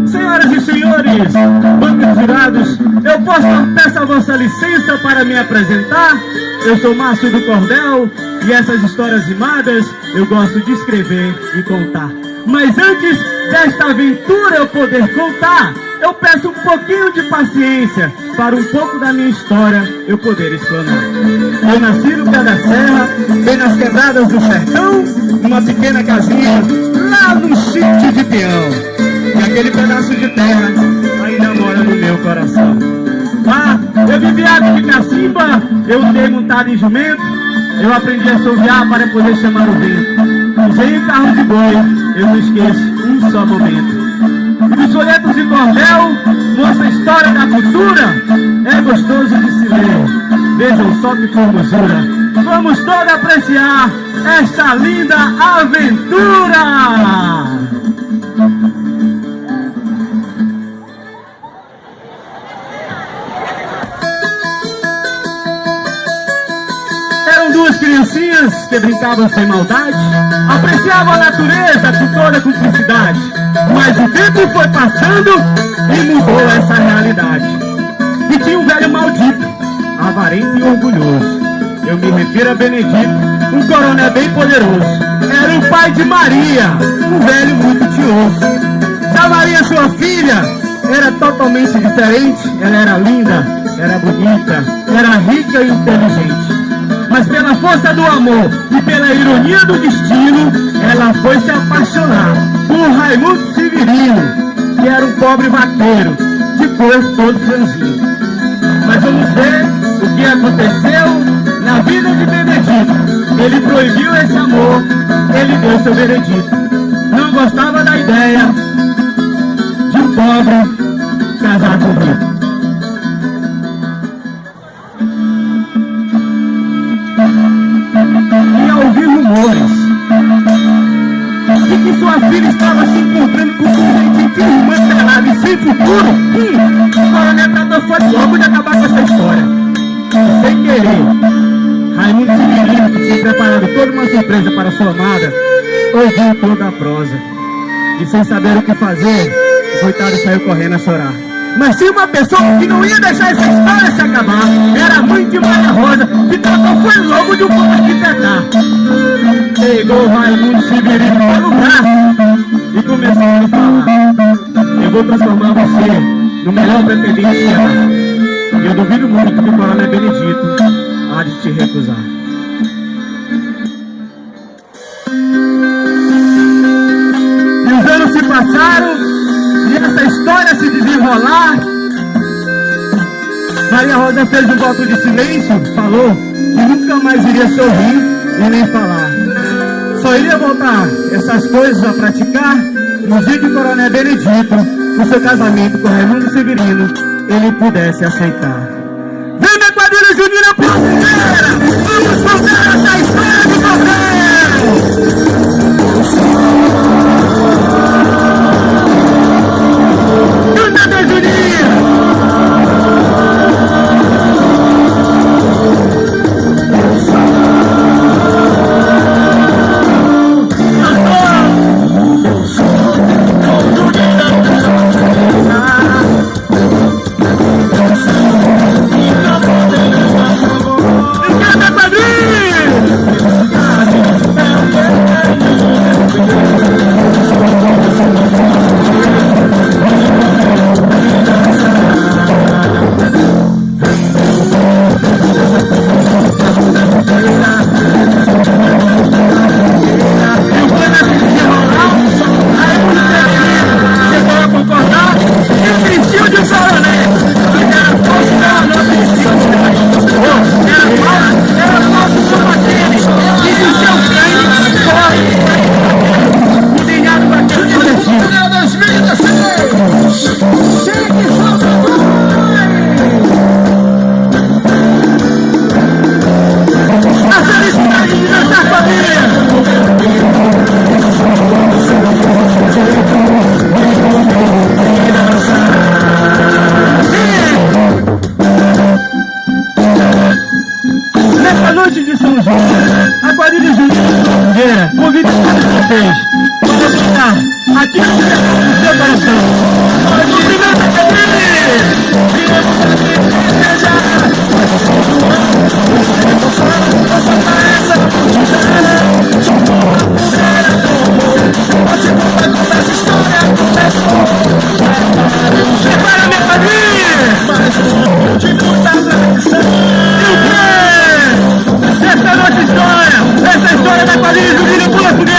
Senhoras e senhores, bancos jurados, peço a vossa licença para me apresentar. Eu sou Márcio do Cordel e essas histórias rimadas eu gosto de escrever e contar. Mas antes desta aventura eu poder contar, eu peço um pouquinho de paciência para um pouco da minha história eu poder explanar. Eu nasci no pé da serra, bem nas quebradas do sertão, numa pequena casinha lá no sítio de peão. E aquele pedaço de terra ainda mora no meu coração. Ah, eu vivi água de cacimba, eu andei montado em jumento, eu aprendi a assoviar para poder chamar o vento. Usei em carro de boi, eu não esqueço um só momento. Os folhetos de cordel mostra a história da cultura, é gostoso de se ler. Vejam só que formosura, vamos todos apreciar esta linda aventura! Eram duas criancinhas que brincavam sem maldade, apreciavam a natureza com toda cumplicidade. Mas o tempo foi passando e mudou essa realidade. E tinha um velho maldito, avarento e orgulhoso. Eu me refiro a Benedito, um coronel bem poderoso. Era o pai de Maria, um velho muito tioso. Já Maria, sua filha, era totalmente diferente. Ela era linda, era bonita, era rica e inteligente. Mas pela força do amor e pela ironia do destino, ela foi se apaixonar por Raimundo Severino, que era um pobre vaqueiro, de corpo todo franzino. Mas vamos ver o que aconteceu na vida de Benedito. Ele proibiu esse amor, ele deu seu veredito. Não gostava da ideia de um pobre casar com rico. E ao ouvir rumores de que sua filha estava se encontrando com um sujeito de irmã pelada e sem futuro, o coronel tratou foi logo de acabar com essa história. E sem querer, Raimundo Severino, que tinha preparado toda uma surpresa para sua amada, ouviu toda a prosa. E sem saber o que fazer, o coitado saiu correndo a chorar. Mas tinha uma pessoa que não ia deixar essa história se acabar. Era a mãe de Maria Rosa, que tratou foi logo de um pouco arquitetar. Pegou Raimundo Severino pelo braço e começou a lhe falar: eu vou transformar você no melhor pretendente que há. E eu duvido muito que o coronel Benedito há de te recusar. E os anos se passaram e essa história se desenrolar. Maria Rosa fez um voto de silêncio, falou que nunca mais iria sorrir e nem falar. Só iria voltar essas coisas a praticar no dia que o coronel Benedito, no seu casamento com Raimundo Severino, ele pudesse aceitar. Vem, minha quadrilha junina brasileira! Vamos contar essa história de cordel! Canta, Juninho! Eu quero do seu coração. Mas o primeiro é viemos aqui festejar. Mas você não é emoção, nossa cabeça te dá. Junto a fogueira do amor, pode contar como essa história começou. Prepara minha família, mais um de muita tradição. E o quê? Essa é a nossa história, essa é a história da quadrilha do Milho Pula Fogueira.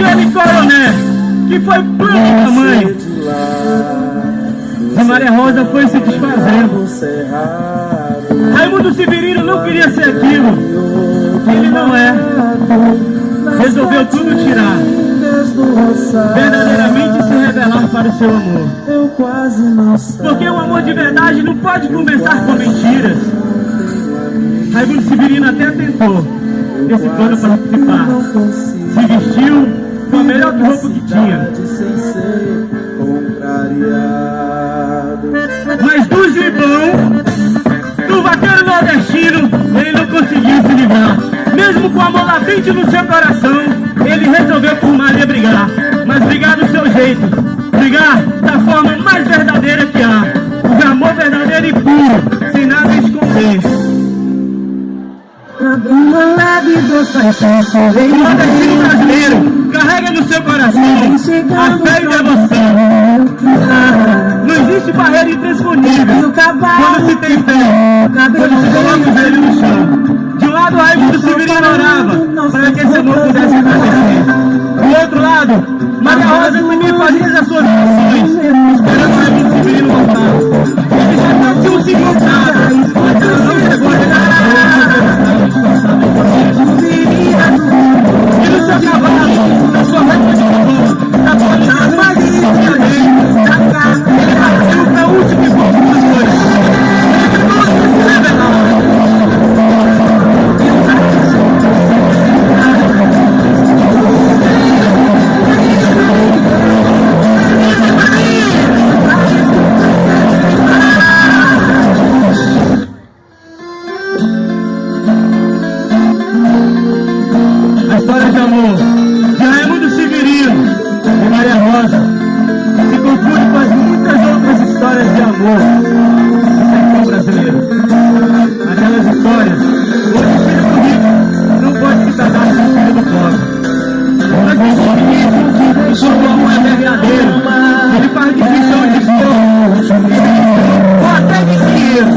aquele coroné que foi plano da mãe. E Maria Rosa foi se desfazendo. Raimundo Severino não queria ser aquilo que ele não é. Resolveu tudo tirar, verdadeiramente se revelar para o seu amor. Porque o amor de verdade não pode começar com mentiras. Raimundo Severino até tentou esse plano participar. Se vestiu com a melhor roupa que tinha. Mas do gibão, do vaqueiro nordestino, ele não conseguiu se livrar. Mesmo com amor latente no seu coração, ele resolveu por Maria brigar. Mas brigar do seu jeito, brigar da forma mais verdadeira que há. De amor verdadeiro e puro, sem nada a esconder. O nordestino brasileiro carrega no seu coração a fé e devoção. Não existe barreira intransponível quando se tem fé, quando se coloca o joelho no chão. De um lado, Raimundo Severino orava para que esse amor pudesse acontecer. Do outro lado, Maria Rosa também fazia as suas orações, esperando Raimundo Severino voltar. Eles já tinham se encontrado, mas ela não chegou a chegar. E no seu cavalo, na sua roupa de cavalo, na qualidade mais íntima dele, ele partiu para o último encontro dos dois. Ele não se revelava. A história de amor de Raimundo Severino e Maria Rosa se confunde com as muitas outras histórias de amor do sertão brasileiro. Aquelas histórias onde o filho do rico não pode se casar com o filho do pobre. Mas isso, quando o amor é verdadeiro, ele faz distinção de pouco ou até de dinheiro.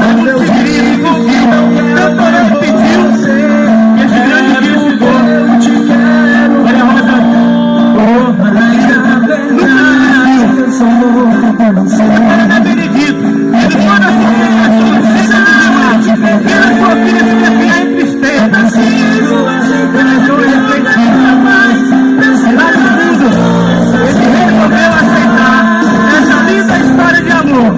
Raimundo Severino envolvido, tanto ele pediu que esse grande dia chegou. Maria Rosa nunca desistiu. Agora Benedito, ele manda a sua filiação sem desanimar, pela sua filha se definhar em tristeza. Começou ele a acreditar. Lá no mundo, ele resolveu aceitar essa linda história de amor.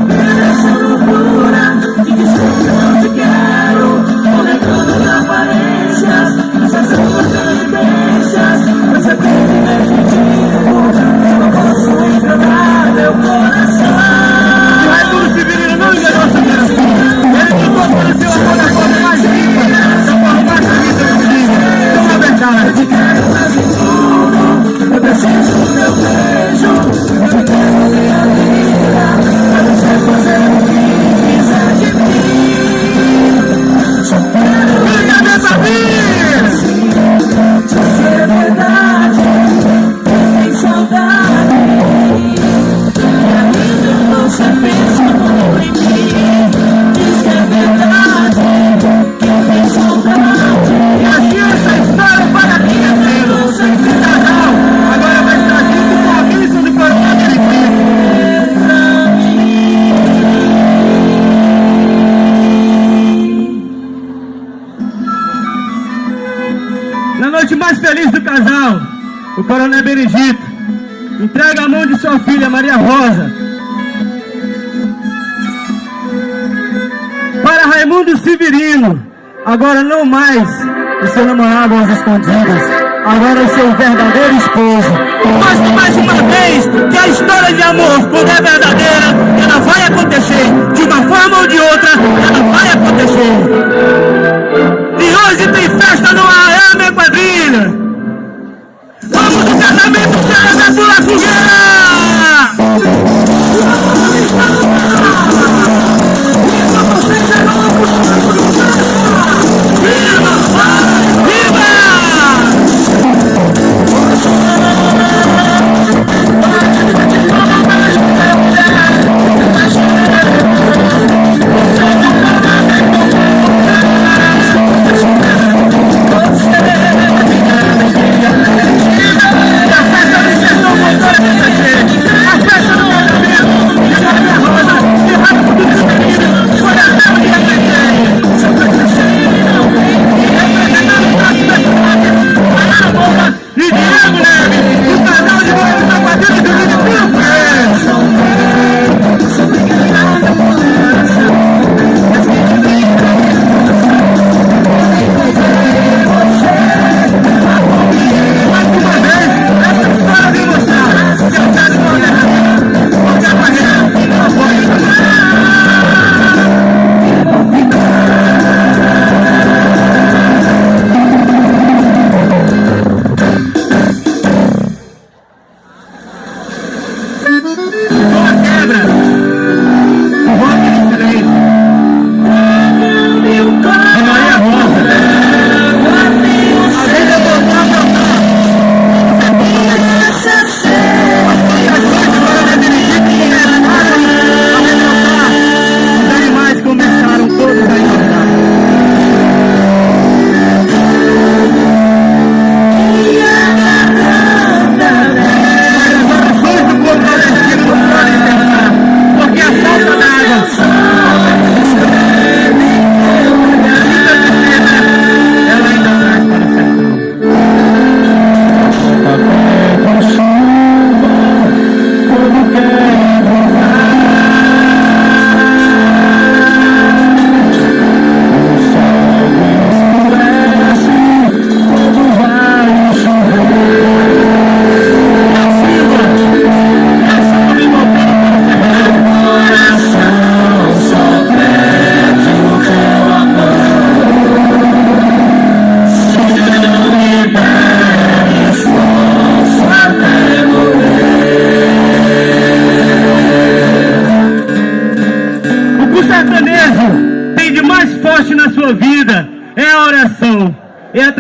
Raimundo Severino não enganou seu coração. Ele tentou oferecer o amor da forma mais limpa, da forma mais bonita possível. Então é verdade. Eu preciso do meu beijo, eu quero minha vida, pra você fazer o que quiser de mim. Só quero ficar nessa vida. Se é verdade, tem saudade. Você pensa muito em mim, diz que é verdade, que eu tenho saudade. E assim essa história para mim é tendo esse casal. Agora vai estar junto com a bênção do coronel Benedito. Na noite mais feliz do casal, o coronel Benedito entrega a mão de sua filha Maria Rosa para Raimundo Severino. Agora não mais o seu namorado às escondidas, agora o seu verdadeiro esposo. Mostra mais uma vez que a história de amor, quando é verdadeira, ela vai acontecer. De uma forma ou de outra, ela vai acontecer. E hoje tem festa no Arraial, minha quadrilha. Vamos no casamento, celebrar pela fogueira!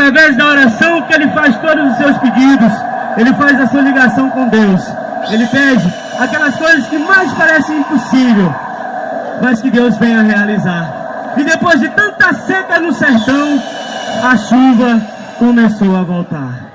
através da oração que ele faz todos os seus pedidos. Ele faz a sua ligação com Deus. Ele pede aquelas coisas que mais parecem impossível, mas que Deus vem a realizar. E depois de tanta seca no sertão, a chuva começou a voltar.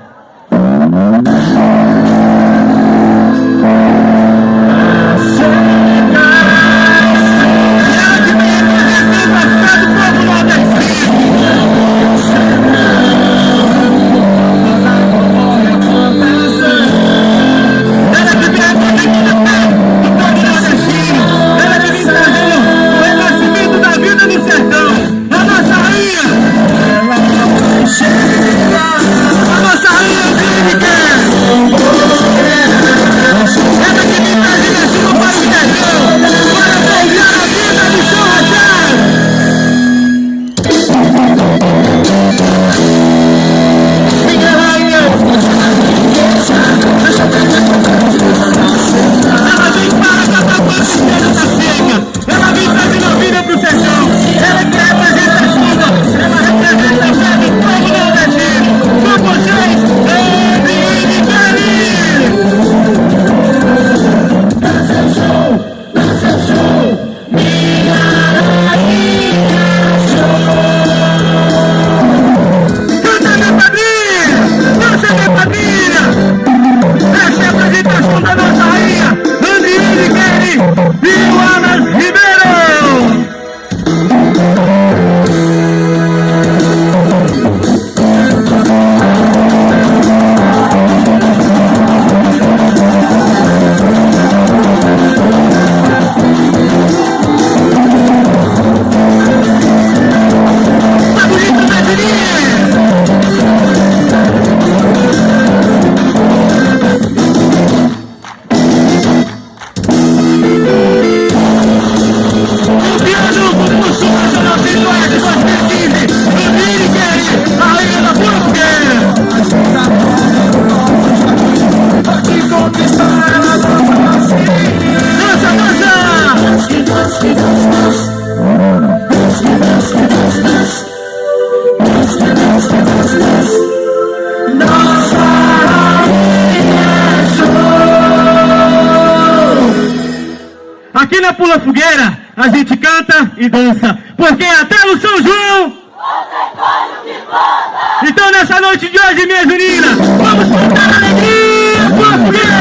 Aqui na Pula Fogueira, a gente canta e dança, porque até no São João você faz o que manda. Então nessa noite de hoje, minhas meninas, vamos cantar alegria, Pula Fogueira!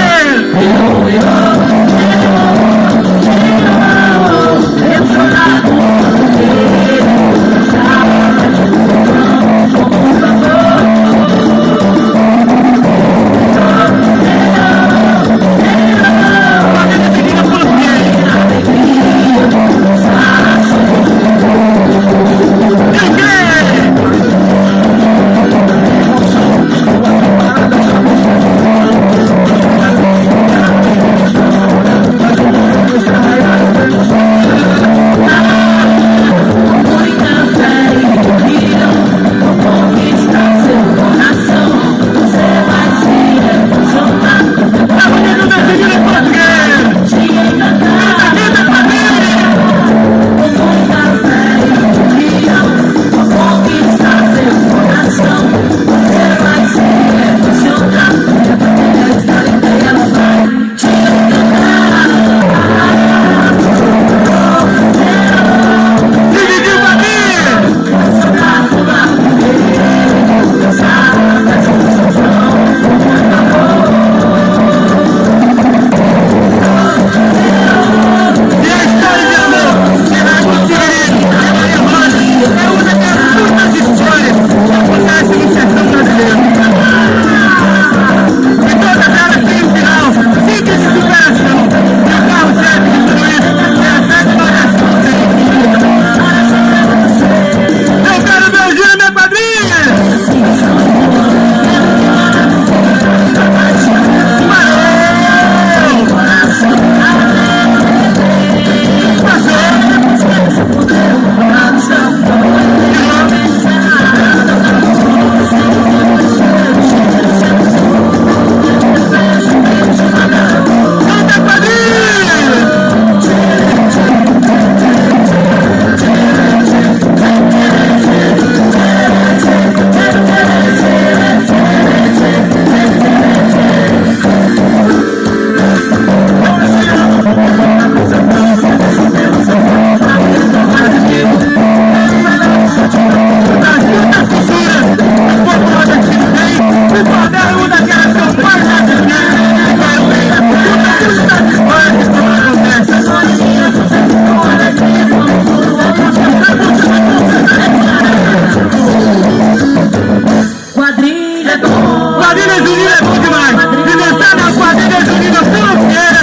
junina é bom demais. E dançar na quadrilha junina fuloqueira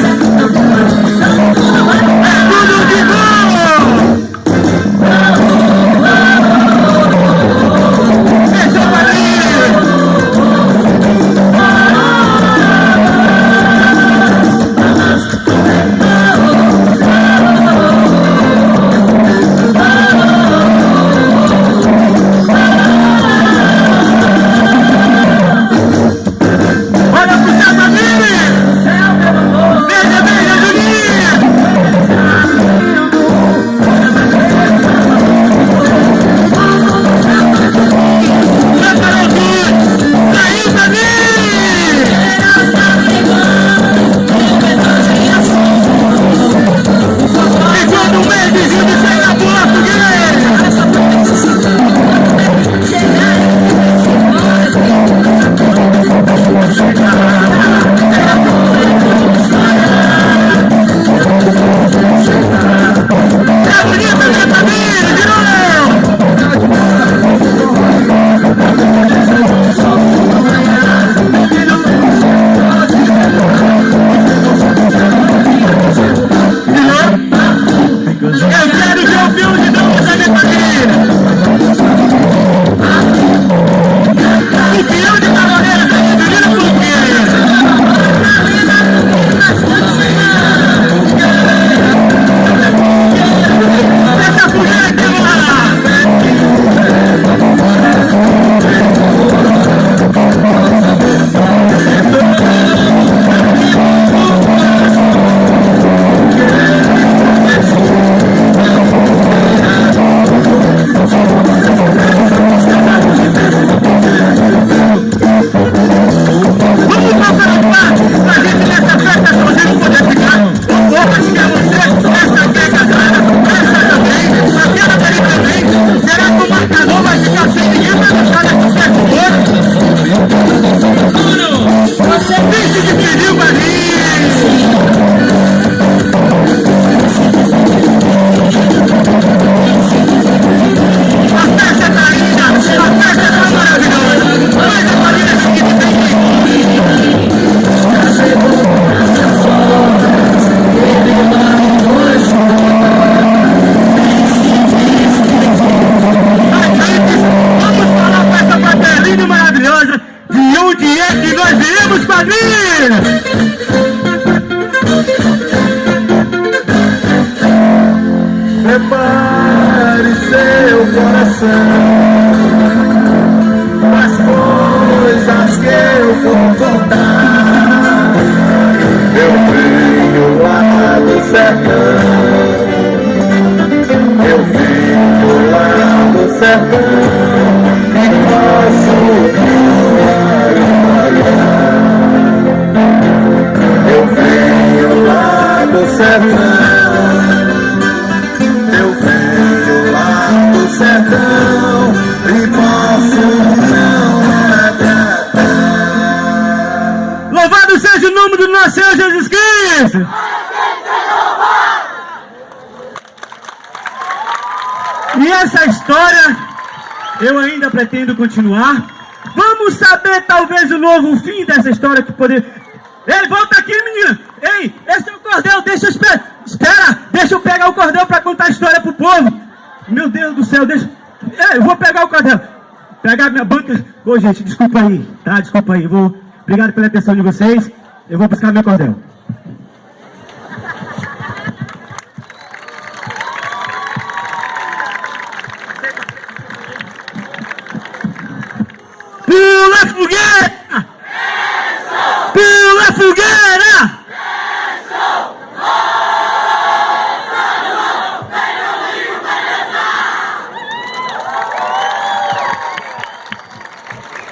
é tudo de bom. Esse é o quadrilha. Prepare seu coração as coisas que eu vou contar. Eu venho lá do sertão, eu venho lá do sertão e posso eu venho lá do sertão. Sertão e posso não agradar. Louvado seja o nome do nosso Senhor Jesus Cristo! E essa história eu ainda pretendo continuar. Vamos saber talvez o novo fim dessa história que poder. Ei, volta aqui, menina! Ei, esse é o cordel, deixa eu espera, deixa eu pegar o cordel para contar a história pro povo. Meu Deus do céu, deixa. Eu vou pegar o cordel. Pegar minha banca. Ô, gente, desculpa aí, tá? Desculpa aí. Obrigado pela atenção de vocês. Eu vou buscar meu cordel.